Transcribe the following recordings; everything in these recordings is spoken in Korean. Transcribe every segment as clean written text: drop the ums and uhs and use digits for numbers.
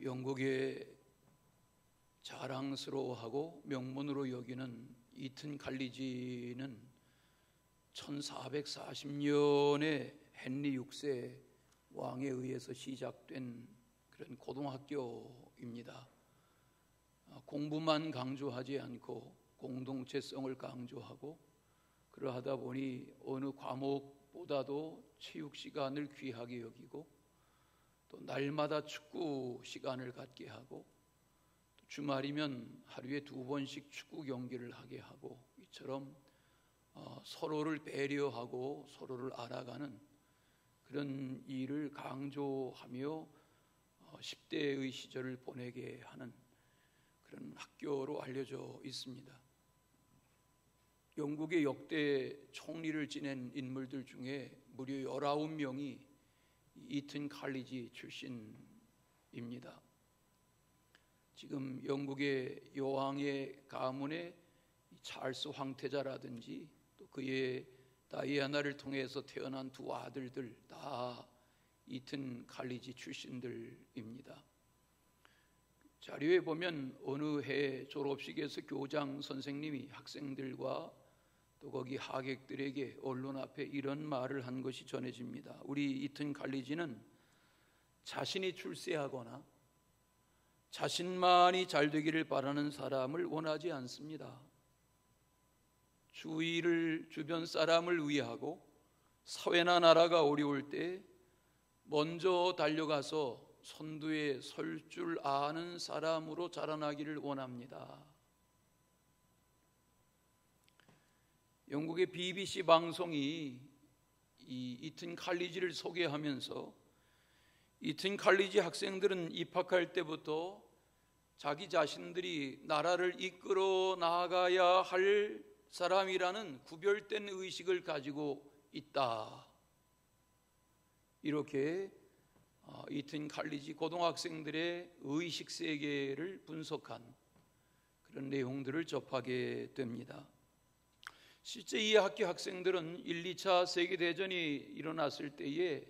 영국의 자랑스러워하고 명문으로 여기는 이튼 칼리지는 1440년에 헨리 6세 왕에 의해서 시작된 그런 고등학교입니다. 공부만 강조하지 않고 공동체성을 강조하고, 그러하다 보니 어느 과목보다도 체육 시간을 귀하게 여기고, 또 날마다 축구 시간을 갖게 하고, 또 주말이면 하루에 2번씩 축구 경기를 하게 하고, 이처럼 서로를 배려하고 서로를 알아가는 그런 일을 강조하며 10대의 시절을 보내게 하는 그런 학교로 알려져 있습니다. 영국의 역대 총리를 지낸 인물들 중에 무려 19명이 이튼 칼리지 출신입니다. 지금 영국의 여왕의 가문의 찰스 황태자라든지 또 그의 다이애나를 통해서 태어난 두 아들들 다 이튼 칼리지 출신들입니다. 자료에 보면 어느 해 졸업식에서 교장 선생님이 학생들과 또 거기 하객들에게 언론 앞에 이런 말을 한 것이 전해집니다. 우리 이튼 칼리지는 자신이 출세하거나 자신만이 잘 되기를 바라는 사람을 원하지 않습니다. 주변 사람을 위하고 사회나 나라가 어려울 때 먼저 달려가서 선두에 설 줄 아는 사람으로 자라나기를 원합니다. 영국의 BBC 방송이 이 이튼 칼리지를 소개하면서 이튼 칼리지 학생들은 입학할 때부터 자기 자신들이 나라를 이끌어 나가야 할 사람이라는 구별된 의식을 가지고 있다. 이렇게 이튼 칼리지 고등학생들의 의식 세계를 분석한 그런 내용들을 접하게 됩니다. 실제 이 학교 학생들은 1, 2차 세계대전이 일어났을 때에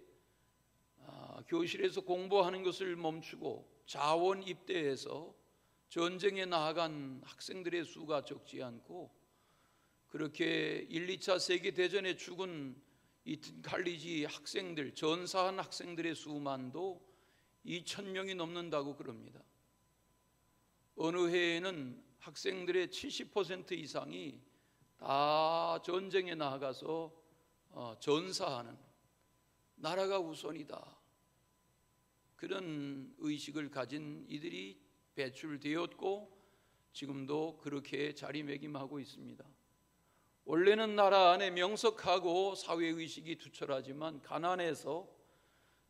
교실에서 공부하는 것을 멈추고 자원 입대해서 전쟁에 나아간 학생들의 수가 적지 않고, 그렇게 1, 2차 세계대전에 죽은 이튼 칼리지 학생들, 전사한 학생들의 수만도 2,000명이 넘는다고 그럽니다. 어느 해에는 학생들의 70% 이상이 다 전쟁에 나가서 전사하는, 나라가 우선이다, 그런 의식을 가진 이들이 배출되었고 지금도 그렇게 자리매김하고 있습니다. 원래는 나라 안에 명석하고 사회의식이 투철하지만 가난해서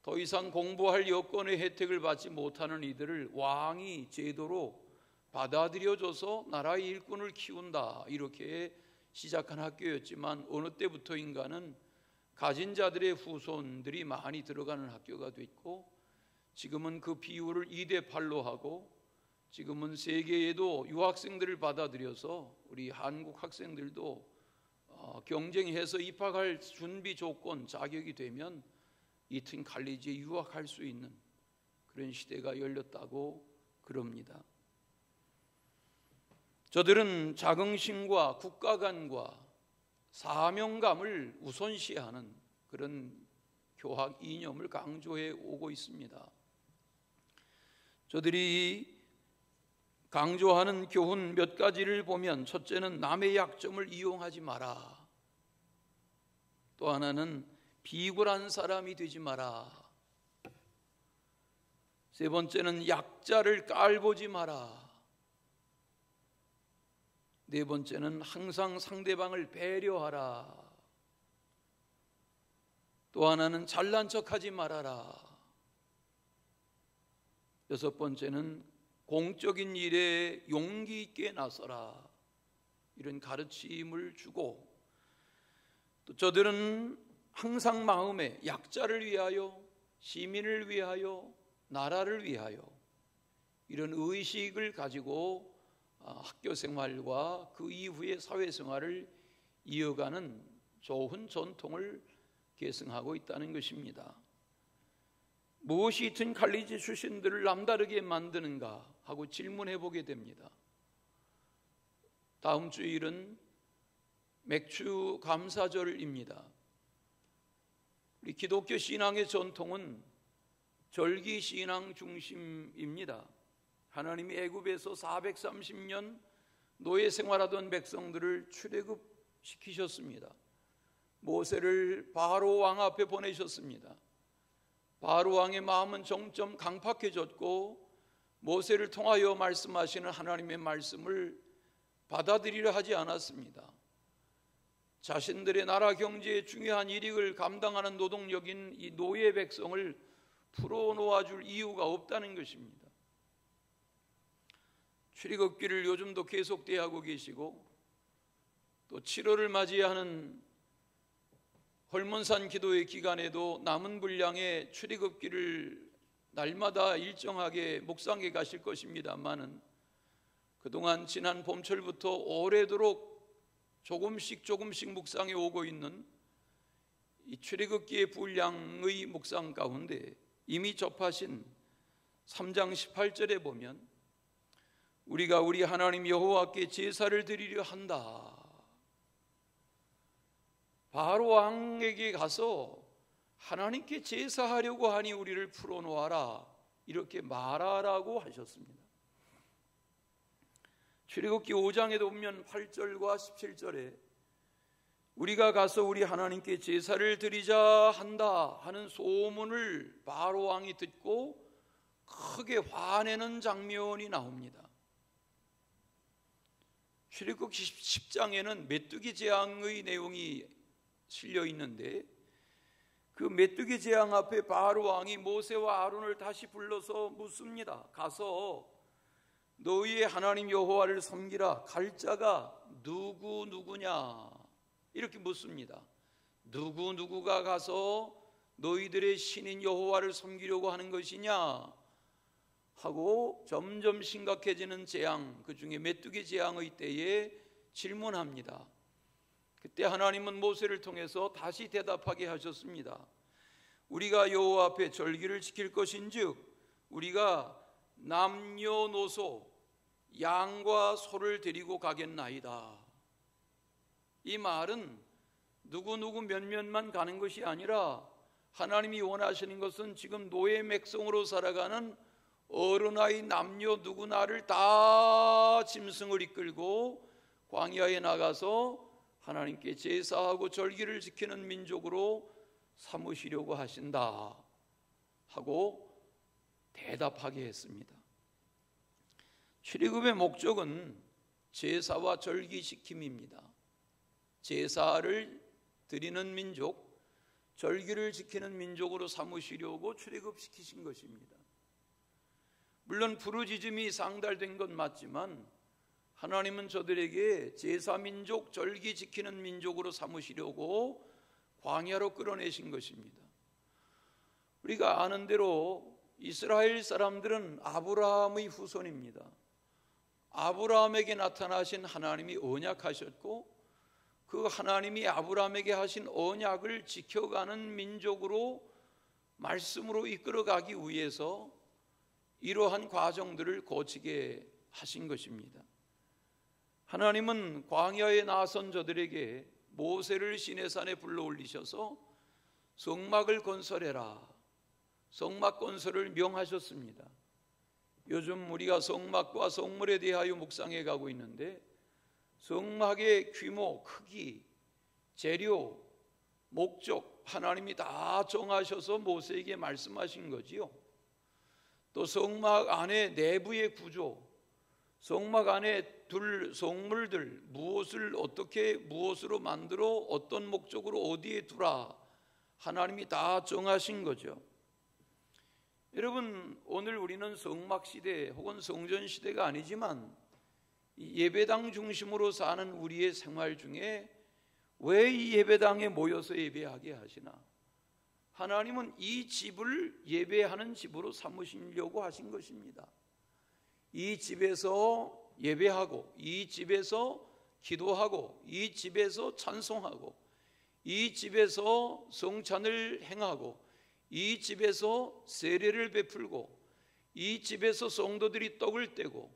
더 이상 공부할 여건의 혜택을 받지 못하는 이들을 왕이 제도로 받아들여줘서 나라의 일꾼을 키운다, 이렇게 시작한 학교였지만 어느 때부터인가는 가진 자들의 후손들이 많이 들어가는 학교가 됐고, 지금은 그 비율을 2대8로 하고, 지금은 세계에도 유학생들을 받아들여서 우리 한국 학생들도 경쟁해서 입학할 준비 조건, 자격이 되면 이튼 칼리지에 유학할 수 있는 그런 시대가 열렸다고 그럽니다. 저들은 자긍심과 국가관과 사명감을 우선시하는 그런 교학 이념을 강조해 오고 있습니다. 저들이 강조하는 교훈 몇 가지를 보면, 첫째는 남의 약점을 이용하지 마라. 또 하나는 비굴한 사람이 되지 마라. 세 번째는 약자를 깔보지 마라. 네 번째는 항상 상대방을 배려하라. 또 하나는 잘난 척하지 말아라. 여섯 번째는 공적인 일에 용기 있게 나서라. 이런 가르침을 주고, 또 저들은 항상 마음에 약자를 위하여, 시민을 위하여, 나라를 위하여 이런 의식을 가지고 학교 생활과 그 이후의 사회생활을 이어가는 좋은 전통을 계승하고 있다는 것입니다. 무엇이 든 칼리지 출신들을 남다르게 만드는가 하고 질문해 보게 됩니다. 다음 주일은 맥주 감사절입니다. 우리 기독교 신앙의 전통은 절기 신앙 중심입니다. 하나님이 애굽에서 430년 노예 생활하던 백성들을 출애굽시키셨습니다. 모세를 바로 왕 앞에 보내셨습니다. 바로 왕의 마음은 점점 강팍해졌고 모세를 통하여 말씀하시는 하나님의 말씀을 받아들이려 하지 않았습니다. 자신들의 나라 경제의 중요한 이익을 감당하는 노동력인 이 노예 백성을 풀어놓아줄 이유가 없다는 것입니다. 출애굽기를 요즘도 계속 대하고 계시고 또 7월을 맞이하는 헐몬산 기도의 기간에도 남은 분량의 출애굽기를 날마다 일정하게 묵상해 가실 것입니다만은 그동안 지난 봄철부터 오래도록 조금씩 묵상해 오고 있는 이 출애굽기의 분량의 묵상 가운데 이미 접하신 3장 18절에 보면 우리가 우리 하나님 여호와께 제사를 드리려 한다. 바로 왕에게 가서 하나님께 제사하려고 하니 우리를 풀어놓아라 이렇게 말하라고 하셨습니다. 출애굽기 5장에도 보면 8절과 17절에 우리가 가서 우리 하나님께 제사를 드리자 한다 하는 소문을 바로 왕이 듣고 크게 화내는 장면이 나옵니다. 출애굽기 10장에는 메뚜기 재앙의 내용이 실려 있는데 그 메뚜기 재앙 앞에 바로 왕이 모세와 아론을 다시 불러서 묻습니다. 가서 너희의 하나님 여호와를 섬기라. 갈 자가 누구냐 이렇게 묻습니다. 누구가 가서 너희들의 신인 여호와를 섬기려고 하는 것이냐 하고 점점 심각해지는 재앙, 그 중에 메뚜기 재앙의 때에 질문합니다. 그때 하나님은 모세를 통해서 다시 대답하게 하셨습니다. 우리가 여호와 앞에 절기를 지킬 것인즉 우리가 남녀노소 양과 소를 데리고 가겠나이다. 이 말은 누구 몇몇만 가는 것이 아니라 하나님이 원하시는 것은 지금 노예 백성으로 살아가는 어른아이 남녀 누구나를 다 짐승을 이끌고 광야에 나가서 하나님께 제사하고 절기를 지키는 민족으로 삼으시려고 하신다 하고 대답하게 했습니다. 출애굽의 목적은 제사와 절기 지킴입니다. 제사를 드리는 민족, 절기를 지키는 민족으로 삼으시려고 출애굽시키신 것입니다. 물론 부르짖음이 상달된 건 맞지만 하나님은 저들에게 제사민족, 절기 지키는 민족으로 삼으시려고 광야로 끌어내신 것입니다. 우리가 아는 대로 이스라엘 사람들은 아브라함의 후손입니다. 아브라함에게 나타나신 하나님이 언약하셨고 그 하나님이 아브라함에게 하신 언약을 지켜가는 민족으로 말씀으로 이끌어가기 위해서 이러한 과정들을 거치게 하신 것입니다. 하나님은 광야에 나선 저들에게 모세를 시내산에 불러올리셔서 성막을 건설해라, 성막 건설을 명하셨습니다. 요즘 우리가 성막과 성물에 대하여 묵상해 가고 있는데 성막의 규모, 크기, 재료, 목적 하나님이 다 정하셔서 모세에게 말씀하신 거지요. 또 성막 안에 내부의 구조, 성막 안에 둘 성물들 무엇을 어떻게 무엇으로 만들어 어떤 목적으로 어디에 두라 하나님이 다 정하신 거죠. 여러분, 오늘 우리는 성막 시대 혹은 성전 시대가 아니지만 예배당 중심으로 사는 우리의 생활 중에 왜 이 예배당에 모여서 예배하게 하시나? 하나님은 이 집을 예배하는 집으로 삼으시려고 하신 것입니다. 이 집에서 예배하고, 이 집에서 기도하고, 이 집에서 찬송하고, 이 집에서 성찬을 행하고, 이 집에서 세례를 베풀고 이 집에서 성도들이 떡을 떼고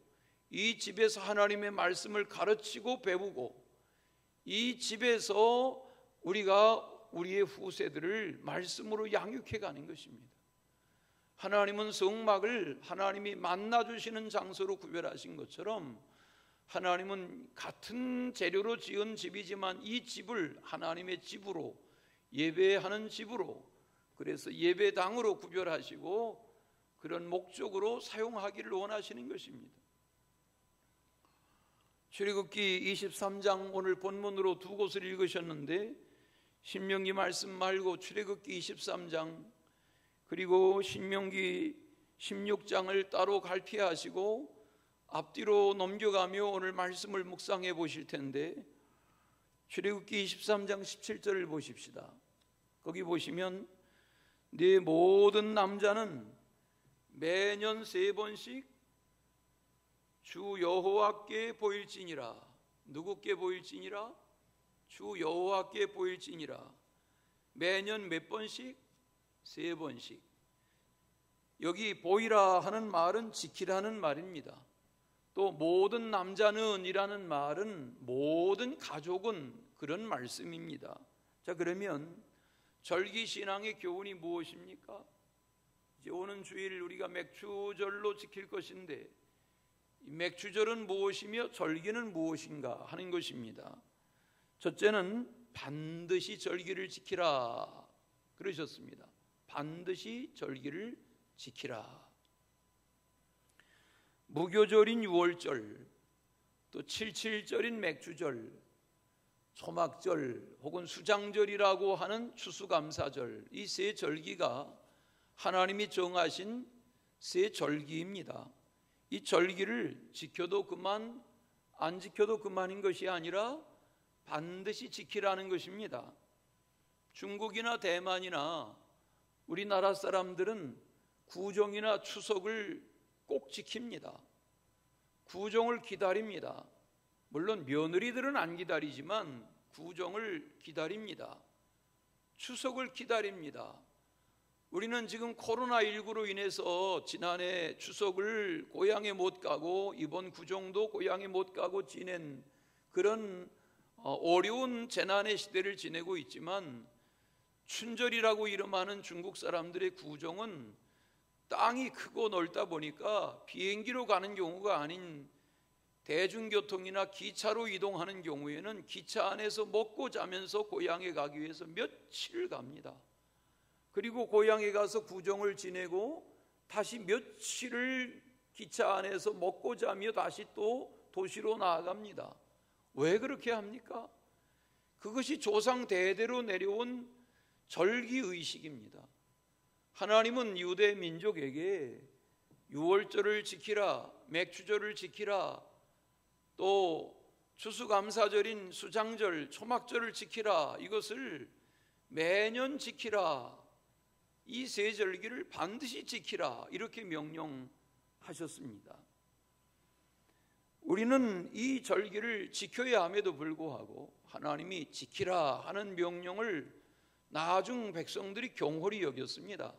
이 집에서 하나님의 말씀을 가르치고 배우고 이 집에서 우리가 우리의 후세들을 말씀으로 양육해 가는 것입니다. 하나님은 성막을 하나님이 만나주시는 장소로 구별하신 것처럼 하나님은 같은 재료로 지은 집이지만 이 집을 하나님의 집으로, 예배하는 집으로, 그래서 예배당으로 구별하시고 그런 목적으로 사용하기를 원하시는 것입니다. 출애굽기 23장 오늘 본문으로 두 곳을 읽으셨는데 신명기 말씀 말고 출애굽기 23장 그리고 신명기 16장을 따로 갈피하시고 앞뒤로 넘겨가며 오늘 말씀을 묵상해 보실 텐데 출애굽기 23장 17절을 보십시다. 거기 보시면 네 모든 남자는 매년 3번씩 주 여호와께 보일지니라. 누구께 보일지니라? 주 여호와께 보일지니라. 매년 몇 번씩? 3번씩. 여기 보이라 하는 말은 지키라는 말입니다. 또 모든 남자는 이라는 말은 모든 가족은 그런 말씀입니다. 자, 그러면 절기신앙의 교훈이 무엇입니까? 이제 오는 주일 우리가 맥추절로 지킬 것인데 이 맥추절은 무엇이며 절기는 무엇인가 하는 것입니다. 첫째는 반드시 절기를 지키라 그러셨습니다. 반드시 절기를 지키라. 무교절인 유월절, 또 77절인 맥추절, 초막절 혹은 수장절이라고 하는 추수감사절, 이 세 절기가 하나님이 정하신 세 절기입니다. 이 절기를 지켜도 그만, 안 지켜도 그만인 것이 아니라 반드시 지키라는 것입니다. 중국이나 대만이나 우리나라 사람들은 구정이나 추석을 꼭 지킵니다. 구정을 기다립니다. 물론 며느리들은 안 기다리지만 구정을 기다립니다. 추석을 기다립니다. 우리는 지금 코로나19로 인해서 지난해 추석을 고향에 못 가고 이번 구정도 고향에 못 가고 지낸 그런 어려운 재난의 시대를 지내고 있지만 춘절이라고 이름하는 중국 사람들의 구정은 땅이 크고 넓다 보니까 비행기로 가는 경우가 아닌 대중교통이나 기차로 이동하는 경우에는 기차 안에서 먹고 자면서 고향에 가기 위해서 며칠을 갑니다. 그리고 고향에 가서 구정을 지내고 다시 며칠을 기차 안에서 먹고 자며 다시 또 도시로 나아갑니다. 왜 그렇게 합니까? 그것이 조상 대대로 내려온 절기의식입니다. 하나님은 유대 민족에게 유월절을 지키라, 맥추절을 지키라, 또 추수감사절인 수장절, 초막절을 지키라, 이것을 매년 지키라, 이 세 절기를 반드시 지키라 이렇게 명령하셨습니다. 우리는 이 절기를 지켜야 함에도 불구하고 하나님이 지키라 하는 명령을 나중 백성들이 경홀히 여겼습니다.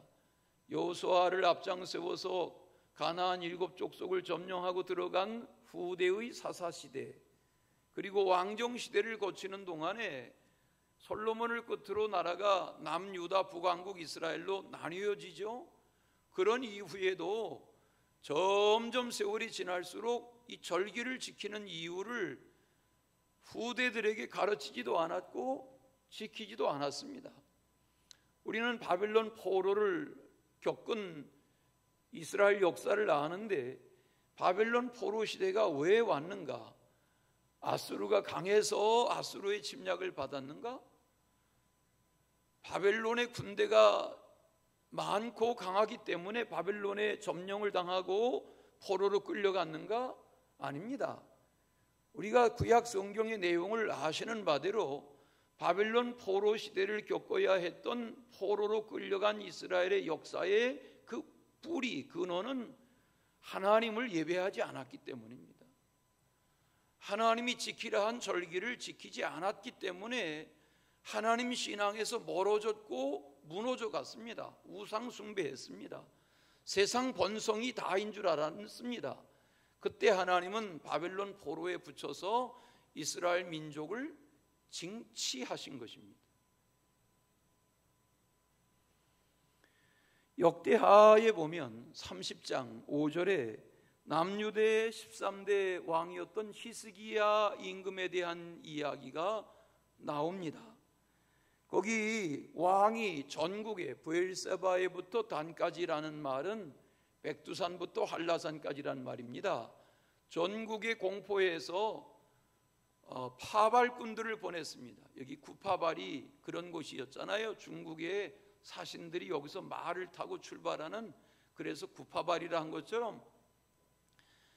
여호수아를 앞장세워서 가나안 7족속을 점령하고 들어간 후대의 사사시대, 그리고 왕정시대를 거치는 동안에 솔로몬을 끝으로 나라가 남유다 북왕국 이스라엘로 나뉘어지죠. 그런 이후에도 점점 세월이 지날수록 이 절기를 지키는 이유를 후대들에게 가르치지도 않았고 지키지도 않았습니다. 우리는 바벨론 포로를 겪은 이스라엘 역사를 아는데 바벨론 포로 시대가 왜 왔는가? 아수르가 강해서 아수르의 침략을 받았는가? 바벨론의 군대가 많고 강하기 때문에 바벨론에 점령을 당하고 포로로 끌려갔는가? 아닙니다. 우리가 구약 성경의 내용을 아시는 바대로 바벨론 포로 시대를 겪어야 했던 포로로 끌려간 이스라엘의 역사의 그 뿌리, 근원은 하나님을 예배하지 않았기 때문입니다. 하나님이 지키라 한 절기를 지키지 않았기 때문에 하나님 신앙에서 멀어졌고 무너져 갔습니다. 우상 숭배했습니다. 세상 번성이 다인 줄 알았습니다. 그때 하나님은 바벨론 포로에 붙여서 이스라엘 민족을 징치하신 것입니다. 역대하에 보면 30장 5절에 남유대 13대 왕이었던 히스기야 임금에 대한 이야기가 나옵니다. 거기 왕이 전국에 브엘세바에부터 단까지라는 말은 백두산부터 한라산까지란 말입니다. 전국의 공포에서 파발꾼들을 보냈습니다. 여기 구파발이 그런 곳이었잖아요. 중국의 사신들이 여기서 말을 타고 출발하는, 그래서 구파발이라 한 것처럼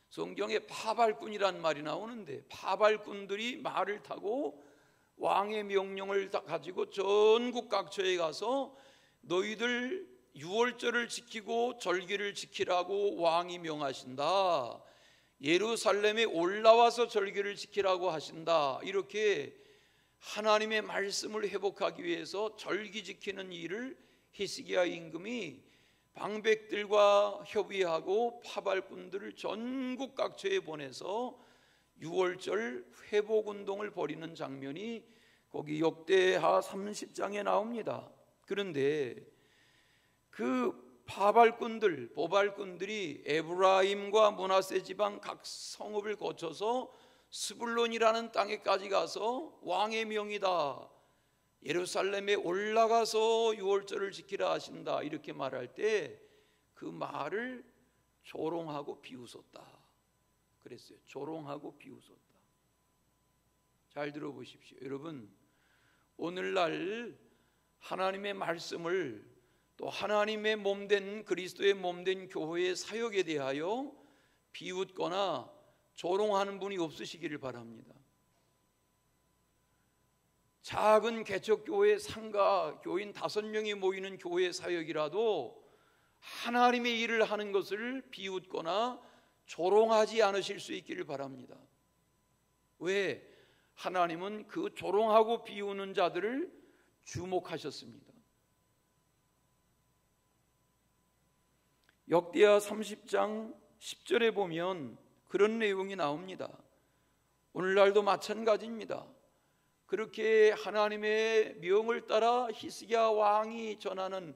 성경에 파발꾼이란 말이 나오는데, 파발꾼들이 말을 타고 왕의 명령을 가지고 전국 각처에 가서 너희들 유월절을 지키고 절기를 지키라고 왕이 명하신다. 예루살렘에 올라와서 절기를 지키라고 하신다. 이렇게 하나님의 말씀을 회복하기 위해서 절기 지키는 일을 히스기야 임금이 방백들과 협의하고 파발꾼들을 전국 각처에 보내서 유월절 회복운동을 벌이는 장면이 거기 역대하 30장에 나옵니다. 그런데 그 파발꾼들, 보발꾼들이 에브라임과 므낫세 지방 각 성읍을 거쳐서 스불론이라는 땅에까지 가서 왕의 명이다, 예루살렘에 올라가서 유월절을 지키라 하신다, 이렇게 말할 때 그 말을 조롱하고 비웃었다 그랬어요. 조롱하고 비웃었다. 잘 들어보십시오. 여러분, 오늘날 하나님의 말씀을 또 하나님의 몸된 그리스도의 몸된 교회의 사역에 대하여 비웃거나 조롱하는 분이 없으시기를 바랍니다. 작은 개척교회 상가 교인 5명이 모이는 교회 사역이라도 하나님의 일을 하는 것을 비웃거나 조롱하지 않으실 수 있기를 바랍니다. 왜? 하나님은 그 조롱하고 비우는 자들을 주목하셨습니다. 역대하 30장 10절에 보면 그런 내용이 나옵니다. 오늘날도 마찬가지입니다. 그렇게 하나님의 명을 따라 히스기야 왕이 전하는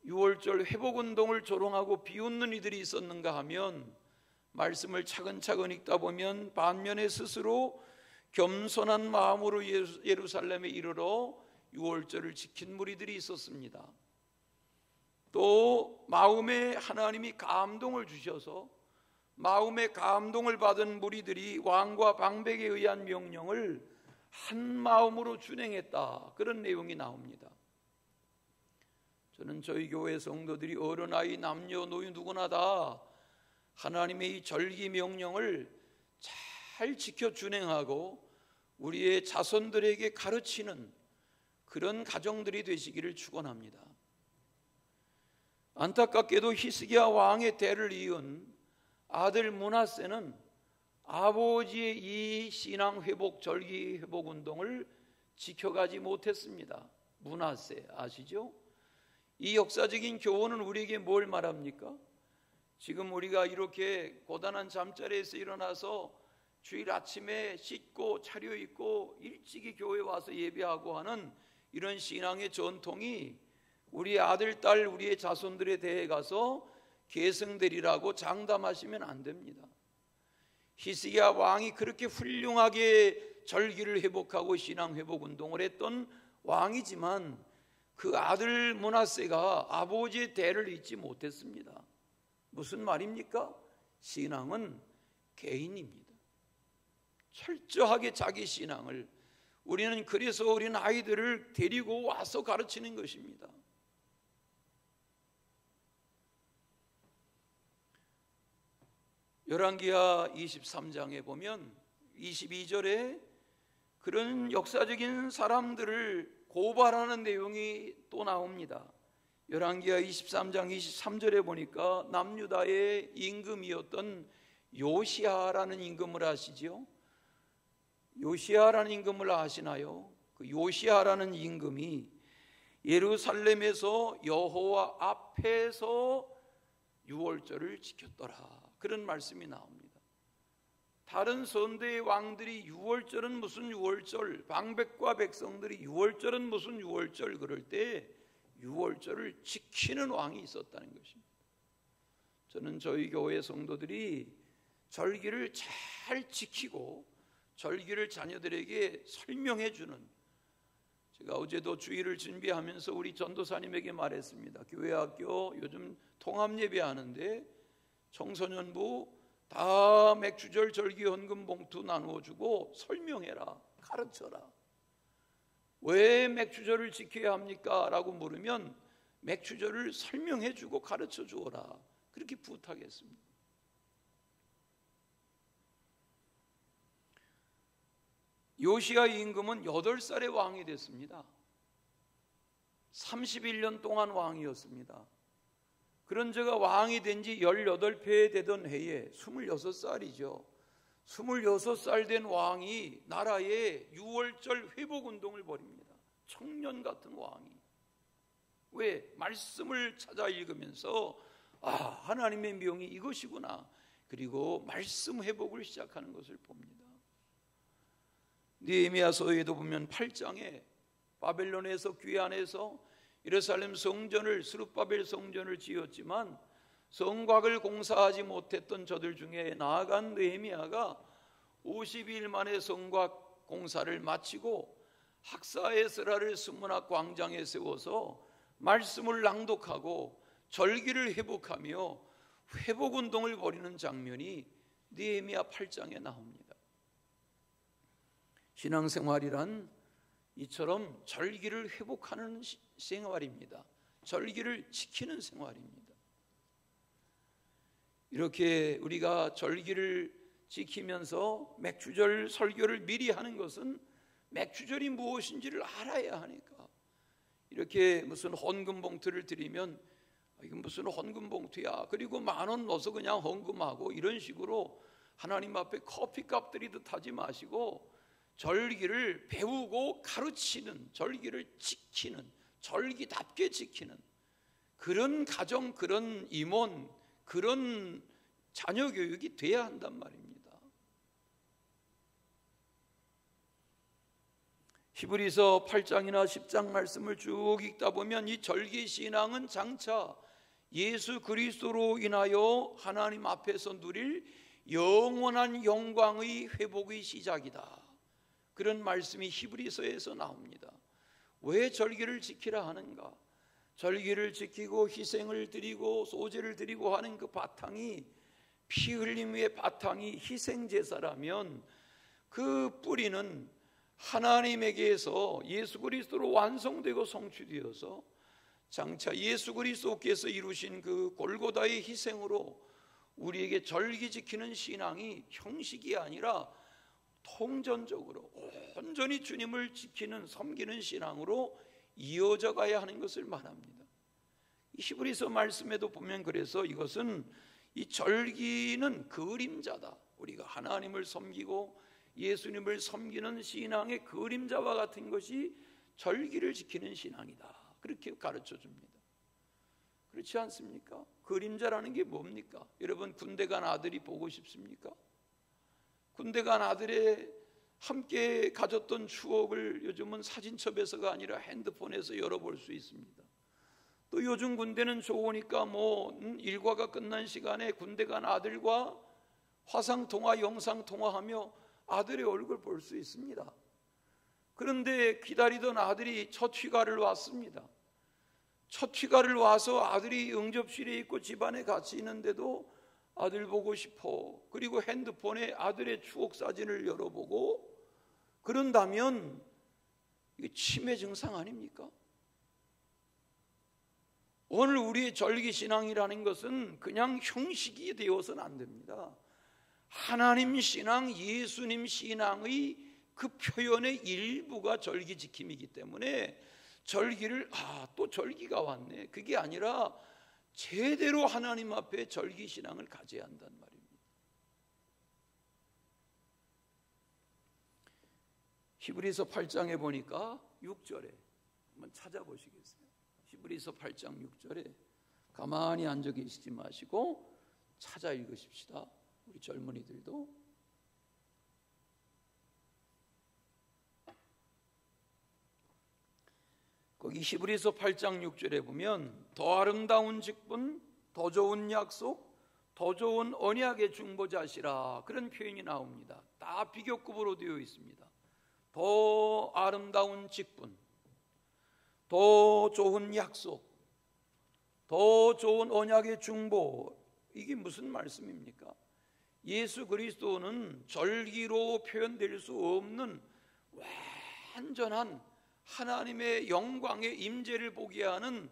유월절 회복운동을 조롱하고 비웃는 이들이 있었는가 하면, 말씀을 차근차근 읽다 보면 반면에 스스로 겸손한 마음으로 예루살렘에 이르러 유월절을 지킨 무리들이 있었습니다. 또 마음에 하나님이 감동을 주셔서 마음의 감동을 받은 무리들이 왕과 방백에 의한 명령을 한 마음으로 준행했다, 그런 내용이 나옵니다. 저는 저희 교회 성도들이 어른아이 남녀노인 누구나 다 하나님의 이 절기 명령을 잘 지켜 준행하고 우리의 자손들에게 가르치는 그런 가정들이 되시기를 축원합니다. 안타깝게도 히스기야 왕의 대를 이은 아들 므낫세는 아버지의 이 신앙 회복 절기 회복 운동을 지켜가지 못했습니다. 므낫세 아시죠? 이 역사적인 교훈은 우리에게 뭘 말합니까? 지금 우리가 이렇게 고단한 잠자리에서 일어나서 주일 아침에 씻고 차려입고 일찍이 교회에 와서 예배하고 하는 이런 신앙의 전통이 우리 아들, 딸, 우리의 자손들에 대해 가서 계승되리라고 장담하시면 안 됩니다. 히스기야 왕이 그렇게 훌륭하게 절기를 회복하고 신앙 회복 운동을 했던 왕이지만 그 아들 므낫세가 아버지의 대를 잇지 못했습니다. 무슨 말입니까? 신앙은 개인입니다. 철저하게 자기 신앙을, 우리는 그래서 어린 아이들을 데리고 와서 가르치는 것입니다. 열왕기하 23장에 보면 22절에 그런 역사적인 사람들을 고발하는 내용이 또 나옵니다. 열왕기하 23장 23절에 보니까 남유다의 임금이었던 요시야라는 임금을 아시죠? 요시야라는 임금을 아시나요? 그 요시야라는 임금이 예루살렘에서 여호와 앞에서 유월절을 지켰더라. 그런 말씀이 나옵니다. 다른 선대의 왕들이 유월절은 무슨 유월절, 방백과 백성들이 유월절은 무슨 유월절 그럴 때 유월절을 지키는 왕이 있었다는 것입니다. 저는 저희 교회 성도들이 절기를 잘 지키고 절기를 자녀들에게 설명해 주는, 제가 어제도 주일을 준비하면서 우리 전도사님에게 말했습니다. 교회 학교 요즘 통합예배 하는데 청소년부 다 맥주절 절기 헌금 봉투 나누어주고 설명해라, 가르쳐라. 왜 맥주절을 지켜야 합니까? 라고 물으면 맥주절을 설명해주고 가르쳐 주어라, 그렇게 부탁했습니다. 요시야 임금은 8살에 왕이 됐습니다. 31년 동안 왕이었습니다. 그런 저가 왕이 된 지 18회 되던 해에 26살이죠. 26살 된 왕이 나라에 유월절 회복운동을 벌입니다. 청년 같은 왕이. 왜? 말씀을 찾아 읽으면서 하나님의 명이 이것이구나, 그리고 말씀 회복을 시작하는 것을 봅니다. 느헤미야서에도 보면 8장에 바벨론에서 귀환해서 예루살렘 성전을, 스룹바벨 성전을 지었지만 성곽을 공사하지 못했던 저들 중에 나아간 느헤미야가 50일 만에 성곽 공사를 마치고 학사에스라를 수문학 광장에 세워서 말씀을 낭독하고 절기를 회복하며 회복운동을 벌이는 장면이 느헤미야 8장에 나옵니다. 신앙생활이란 이처럼 절기를 회복하는 생활입니다. 절기를 지키는 생활입니다. 이렇게 우리가 절기를 지키면서 맥주절 설교를 미리 하는 것은 맥주절이 무엇인지를 알아야 하니까. 이렇게 무슨 헌금 봉투를 드리면 이건 무슨 헌금 봉투야, 그리고 10,000원 넣어서 그냥 헌금하고 이런 식으로 하나님 앞에 커피값 드리듯 하지 마시고 절기를 배우고 가르치는, 절기를 지키는, 절기답게 지키는 그런 가정, 그런 임원, 그런 자녀 교육이 돼야 한단 말입니다. 히브리서 8장이나 10장 말씀을 쭉 읽다 보면 이 절기 신앙은 장차 예수 그리스도로 인하여 하나님 앞에서 누릴 영원한 영광의 회복의 시작이다, 그런 말씀이 히브리서에서 나옵니다. 왜 절기를 지키라 하는가? 절기를 지키고 희생을 드리고 소제를 드리고 하는 그 바탕이, 피 흘림의 바탕이 희생제사라면 그 뿌리는 하나님에게서 예수 그리스도로 완성되고 성취되어서 장차 예수 그리스도께서 이루신 그 골고다의 희생으로 우리에게 절기 지키는 신앙이 형식이 아니라 통전적으로 온전히 주님을 지키는, 섬기는 신앙으로 이어져 가야 하는 것을 말합니다. 히브리서 말씀에도 보면 그래서 이것은, 이 절기는 그림자다. 우리가 하나님을 섬기고 예수님을 섬기는 신앙의 그림자와 같은 것이 절기를 지키는 신앙이다, 그렇게 가르쳐 줍니다. 그렇지 않습니까? 그림자라는 게 뭡니까? 여러분 군대 간 아들이 보고 싶습니까? 군대 간 아들의 함께 가졌던 추억을 요즘은 사진첩에서가 아니라 핸드폰에서 열어볼 수 있습니다. 또 요즘 군대는 좋으니까 일과가 끝난 시간에 군대 간 아들과 화상통화, 영상통화하며 아들의 얼굴 볼 수 있습니다. 그런데 기다리던 아들이 첫 휴가를 왔습니다. 첫 휴가를 와서 아들이 응접실에 있고 집안에 같이 있는데도 아들 보고 싶어, 그리고 핸드폰에 아들의 추억 사진을 열어보고 그런다면 이게 치매 증상 아닙니까? 오늘 우리의 절기신앙이라는 것은 그냥 형식이 되어서는 안 됩니다. 하나님 신앙, 예수님 신앙의 그 표현의 일부가 절기 지킴이기 때문에 절기를 또 절기가 왔네, 그게 아니라 제대로 하나님 앞에 절기 신앙을 가져야 한단 말입니다. 히브리서 8장에 보니까 6절에 한번 찾아보시겠어요? 히브리서 8장 6절에 가만히 앉아 계시지 마시고 찾아 읽으십시다. 우리 젊은이들도. 거기 히브리서 8장 6절에 보면 더 아름다운 직분, 더 좋은 약속, 더 좋은 언약의 중보자시라, 그런 표현이 나옵니다. 다 비교급으로 되어 있습니다. 더 아름다운 직분, 더 좋은 약속, 더 좋은 언약의 중보. 이게 무슨 말씀입니까? 예수 그리스도는 절기로 표현될 수 없는 완전한 하나님의 영광의 임재를 보게 하는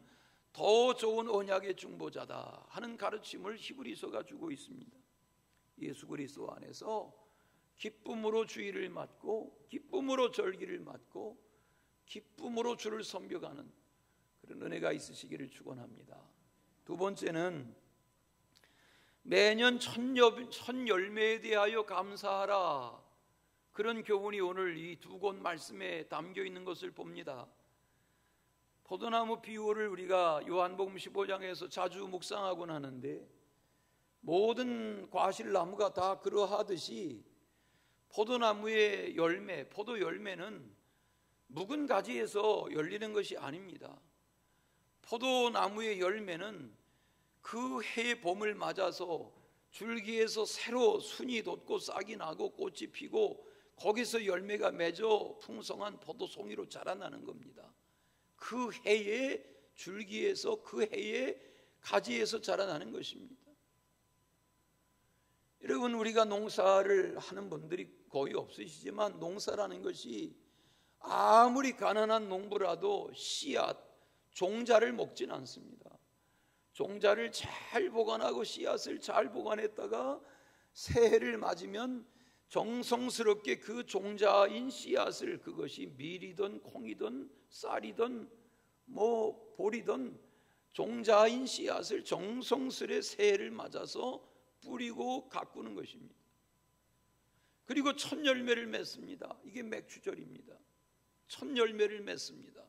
더 좋은 언약의 중보자다 하는 가르침을 히브리서가 주고 있습니다. 예수 그리스도 안에서 기쁨으로 주일을 맞고 기쁨으로 절기를 맞고 기쁨으로 주를 섬겨가는 그런 은혜가 있으시기를 축원합니다. 두 번째는 매년 첫 열매에 대하여 감사하라, 그런 교훈이 오늘 이 두 곳 말씀에 담겨 있는 것을 봅니다. 포도나무 비유를 우리가 요한복음 15장에서 자주 묵상하곤 하는데, 모든 과실나무가 다 그러하듯이 포도나무의 열매, 포도 열매는 묵은 가지에서 열리는 것이 아닙니다. 포도나무의 열매는 그 해의 봄을 맞아서 줄기에서 새로 순이 돋고 싹이 나고 꽃이 피고 거기서 열매가 맺어 풍성한 포도송이로 자라나는 겁니다. 그 해의 줄기에서, 그 해의 가지에서 자라나는 것입니다. 여러분, 우리가 농사를 하는 분들이 거의 없으시지만 농사라는 것이 아무리 가난한 농부라도 씨앗, 종자를 먹진 않습니다. 종자를 잘 보관하고 씨앗을 잘 보관했다가 새해를 맞으면 정성스럽게 그 종자인 씨앗을, 그것이 밀이든 콩이든 쌀이든 보리든 종자인 씨앗을 정성스레 새해를 맞아서 뿌리고 가꾸는 것입니다. 그리고 첫 열매를 맺습니다. 이게 맥주절입니다. 첫 열매를 맺습니다.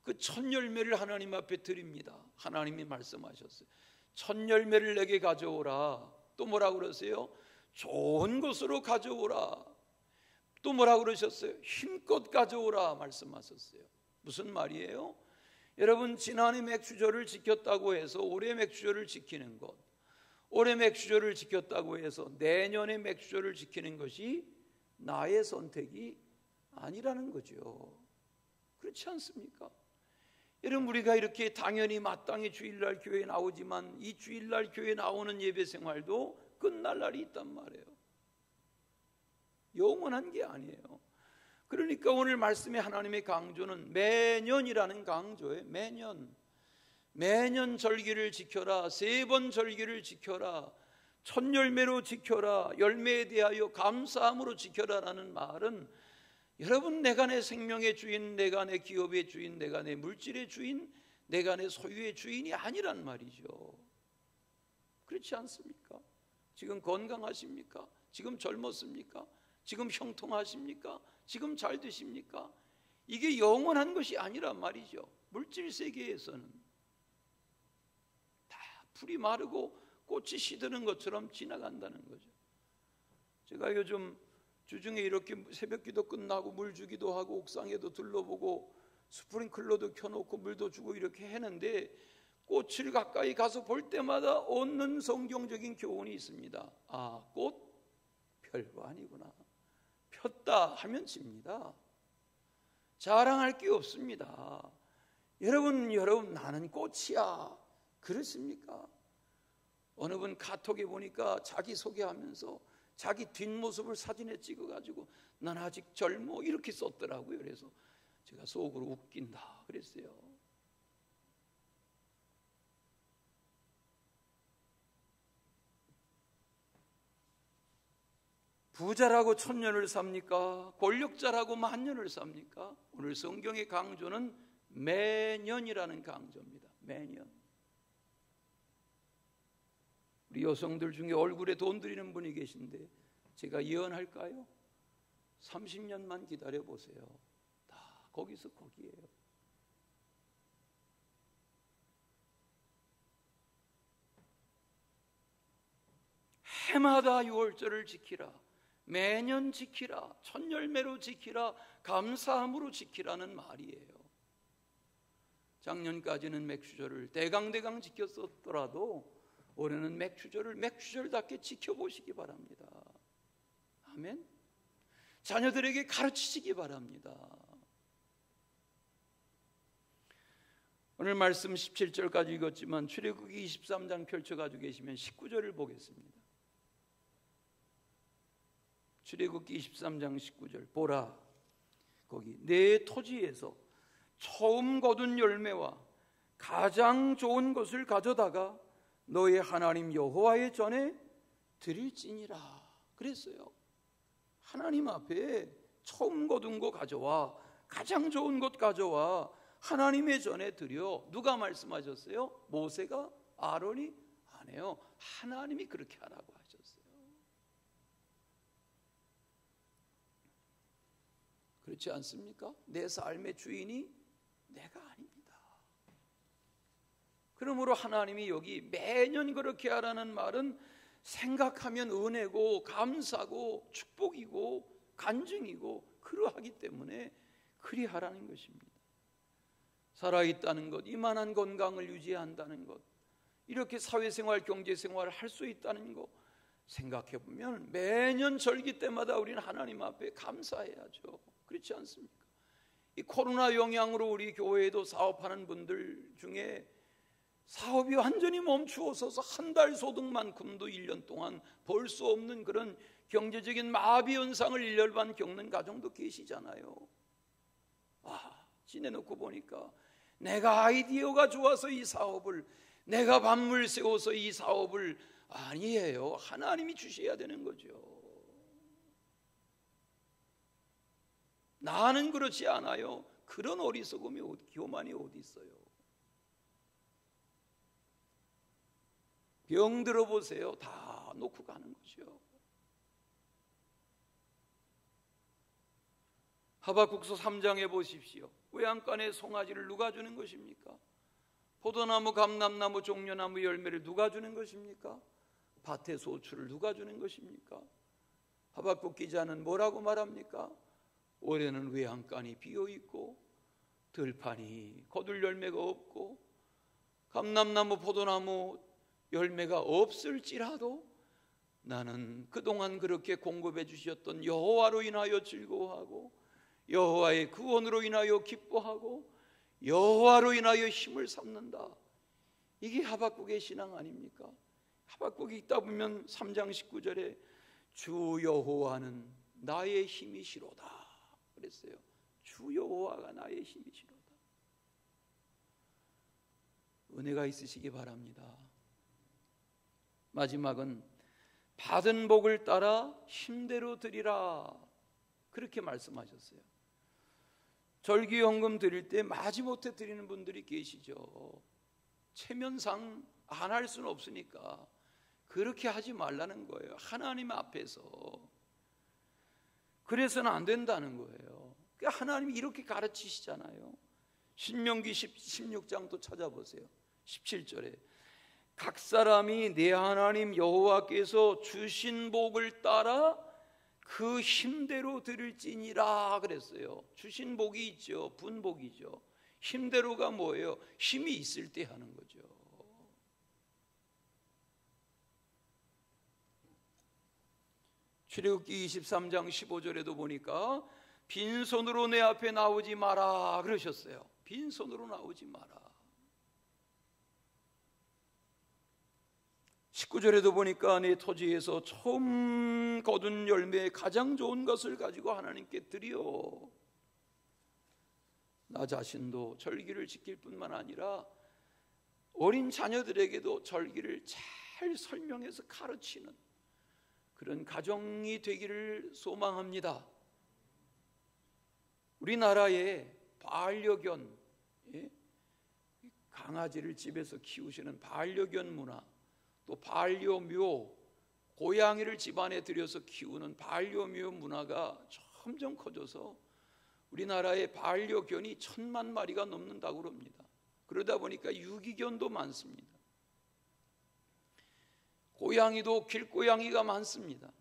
그 첫 열매를 하나님 앞에 드립니다. 하나님이 말씀하셨어요. 첫 열매를 내게 가져오라. 또 뭐라고 그러세요? 좋은 것으로 가져오라. 또 뭐라고 그러셨어요? 힘껏 가져오라 말씀하셨어요. 무슨 말이에요? 여러분, 지난해 맥주절을 지켰다고 해서 올해 맥주절을 지키는 것, 올해 맥주절을 지켰다고 해서 내년에 맥주절을 지키는 것이 나의 선택이 아니라는 거죠. 그렇지 않습니까? 여러분, 우리가 이렇게 당연히 마땅히 주일날 교회에 나오지만 이 주일날 교회에 나오는 예배 생활도 끝날 날이 있단 말이에요. 영원한 게 아니에요. 그러니까 오늘 말씀의 하나님의 강조는 매년이라는 강조예요. 매년 절기를 지켜라, 3번 절기를 지켜라, 첫 열매로 지켜라, 열매에 대하여 감사함으로 지켜라라는 말은, 여러분, 내가 내 생명의 주인, 내가 내 기업의 주인, 내가 내 물질의 주인, 내가 내 소유의 주인이 아니란 말이죠. 그렇지 않습니까? 지금 건강하십니까? 지금 젊었습니까? 지금 형통하십니까? 지금 잘 되십니까? 이게 영원한 것이 아니란 말이죠. 물질 세계에서는 다 풀이 마르고 꽃이 시드는 것처럼 지나간다는 거죠. 제가 요즘 주중에 이렇게 새벽기도 끝나고 물 주기도 하고 옥상에도 둘러보고 스프링클러도 켜놓고 물도 주고 이렇게 했는데, 꽃을 가까이 가서 볼 때마다 얻는 성경적인 교훈이 있습니다. 아, 꽃 별거 아니구나. 폈다 하면 집니다. 자랑할 게 없습니다. 여러분, 나는 꽃이야. 그렇습니까? 어느 분 카톡에 보니까 자기 소개하면서 자기 뒷모습을 사진에 찍어가지고 난 아직 젊어 이렇게 썼더라고요. 그래서 제가 속으로 웃긴다 그랬어요. 부자라고 천년을 삽니까? 권력자라고 만년을 삽니까? 오늘 성경의 강조는 매년이라는 강조입니다. 매년. 우리 여성들 중에 얼굴에 돈 들이는 분이 계신데 제가 예언할까요? 30년만 기다려보세요. 다 거기서 거기에요. 해마다 유월절을 지키라, 매년 지키라, 첫 열매로 지키라, 감사함으로 지키라는 말이에요. 작년까지는 맥주절을 대강대강 지켰었더라도 올해는 맥주절을 맥주절답게 지켜보시기 바랍니다. 아멘. 자녀들에게 가르치시기 바랍니다. 오늘 말씀 17절까지 읽었지만 출애굽기 23장 펼쳐가지고 계시면 19절을 보겠습니다. 출애굽기 23장 19절 보라, 거기 내 토지에서 처음 거둔 열매와 가장 좋은 것을 가져다가 너의 하나님 여호와의 전에 드릴지니라 그랬어요. 하나님 앞에 처음 거둔 거 가져와, 가장 좋은 것 가져와 하나님의 전에 드려. 누가 말씀하셨어요? 모세가? 아론이? 아니에요. 하나님이 그렇게 하라고 하셨어요. 그렇지 않습니까? 내 삶의 주인이 내가 아닙니다. 그러므로 하나님이 여기 매년 그렇게 하라는 말은 생각하면 은혜고 감사고 축복이고 간증이고 그러하기 때문에 그리하라는 것입니다. 살아있다는 것, 이만한 건강을 유지한다는 것, 이렇게 사회생활, 경제생활을 할 수 있다는 것 생각해보면 매년 절기 때마다 우리는 하나님 앞에 감사해야죠. 그렇지 않습니까? 이 코로나 영향으로 우리 교회에도 사업하는 분들 중에 사업이 완전히 멈추어서서 한 달 소득만큼도 1년 동안 벌 수 없는 그런 경제적인 마비 현상을 1년 반 겪는 가정도 계시잖아요. 지내놓고 보니까 내가 아이디어가 좋아서 이 사업을, 내가 밭물 세워서 이 사업을, 아니에요. 하나님이 주셔야 되는 거죠. 나는 그렇지 않아요. 그런 어리석음이, 교만이 어디 있어요. 병 들어보세요. 다 놓고 가는 거죠. 하박국서 3장에 보십시오. 외양간에 송아지를 누가 주는 것입니까? 포도나무, 감람나무, 종려나무 열매를 누가 주는 것입니까? 밭의 소출을 누가 주는 것입니까? 하박국 기자는 뭐라고 말합니까? 올해는 외양간이 비어있고 들판이 거둘 열매가 없고 감람나무, 포도나무 열매가 없을지라도 나는 그동안 그렇게 공급해 주셨던 여호와로 인하여 즐거워하고 여호와의 구원으로 인하여 기뻐하고 여호와로 인하여 힘을 삼는다. 이게 하박국의 신앙 아닙니까? 하박국이 읽다 보면 3장 19절에 주 여호와는 나의 힘이시로다 그랬어요. 주 여호와가 나의 힘이시로다. 은혜가 있으시기 바랍니다. 마지막은 받은 복을 따라 힘대로 드리라 그렇게 말씀하셨어요. 절기연금 드릴 때 마지못해 드리는 분들이 계시죠. 체면상 안 할 수는 없으니까 그렇게 하지 말라는 거예요. 하나님 앞에서. 그래서는 안 된다는 거예요. 하나님이 이렇게 가르치시잖아요. 신명기 16장도 찾아보세요. 17절에 각 사람이 내 하나님 여호와께서 주신 복을 따라 그 힘대로 드릴지니라 그랬어요. 주신 복이 있죠. 분복이죠. 힘대로가 뭐예요? 힘이 있을 때 하는 거죠. 출애굽기 23장 15절에도 보니까 빈손으로 내 앞에 나오지 마라 그러셨어요. 빈손으로 나오지 마라. 19절에도 보니까 내 토지에서 처음 거둔 열매의 가장 좋은 것을 가지고 하나님께 드려. 나 자신도 절기를 지킬 뿐만 아니라 어린 자녀들에게도 절기를 잘 설명해서 가르치는 그런 가정이 되기를 소망합니다. 우리나라에 반려견, 강아지를 집에서 키우시는 반려견 문화, 또 반려묘, 고양이를 집안에 들여서 키우는 반려묘 문화가 점점 커져서 우리나라의 반려견이 1000만 마리가 넘는다고 합니다. 그러다 보니까 유기견도 많습니다. 고양이도 길고양이가 많습니다.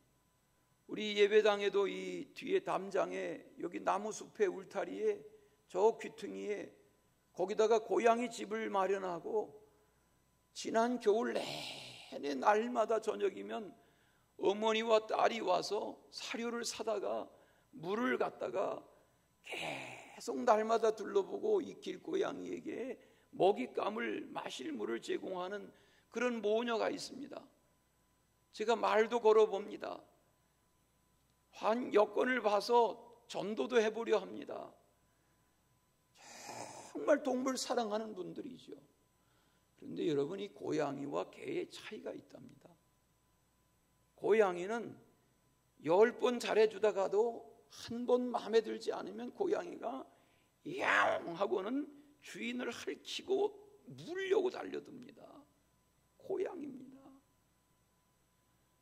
우리 예배당에도 이 뒤에 담장에 여기 나무숲의 울타리에 저 귀퉁이에 거기다가 고양이 집을 마련하고 지난 겨울 내내 날마다 저녁이면 어머니와 딸이 와서 사료를 사다가 물을 갖다가 계속 날마다 둘러보고 이 길고양이에게 먹잇감을 마실 물을 제공하는 그런 모녀가 있습니다. 제가 말도 걸어봅니다. 여건을 봐서 전도도 해보려 합니다. 정말 동물 사랑하는 분들이죠. 그런데 여러분, 이 고양이와 개의 차이가 있답니다. 고양이는 10번 잘해주다가도 한 번 마음에 들지 않으면 고양이가 야옹 하고는 주인을 핥히고 물려고 달려듭니다. 고양이입니다.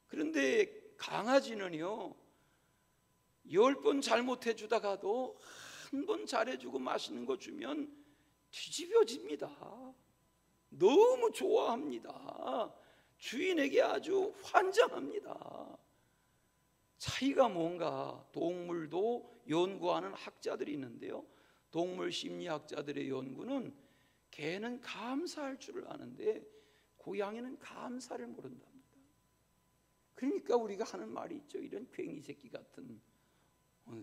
그런데 강아지는요, 10번 잘못해주다가도 한 번 잘해주고 맛있는 거 주면 뒤집어집니다. 너무 좋아합니다. 주인에게 아주 환장합니다. 차이가 뭔가? 동물도 연구하는 학자들이 있는데요, 동물 심리학자들의 연구는 개는 감사할 줄을 아는데 고양이는 감사를 모른답니다. 그러니까 우리가 하는 말이 있죠. 이런 괭이 새끼 같은,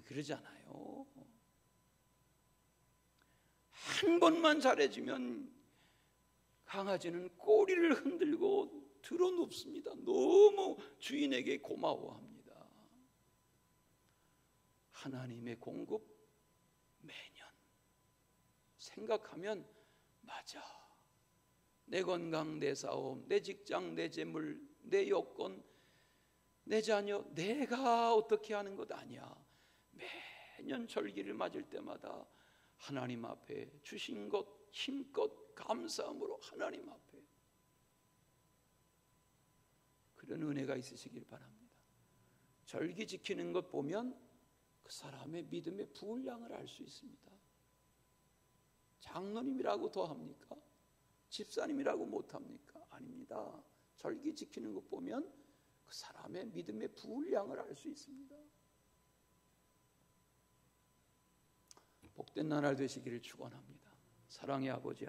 그러잖아요. 한 번만 잘해주면 강아지는 꼬리를 흔들고 드러눕습니다. 너무 주인에게 고마워합니다. 하나님의 공급 매년 생각하면, 맞아, 내 건강, 내 사업, 내 직장, 내 재물, 내 여건, 내 자녀, 내가 어떻게 하는 것 아니야. 매년 절기를 맞을 때마다 하나님 앞에 주신 것 힘껏 감사함으로 하나님 앞에, 그런 은혜가 있으시길 바랍니다. 절기 지키는 것 보면 그 사람의 믿음의 분량을 알 수 있습니다. 장로님이라고 더 합니까? 집사님이라고 못합니까? 아닙니다. 절기 지키는 것 보면 그 사람의 믿음의 분량을 알 수 있습니다. 복된 나날 되시기를 축원합니다. 사랑의 아버지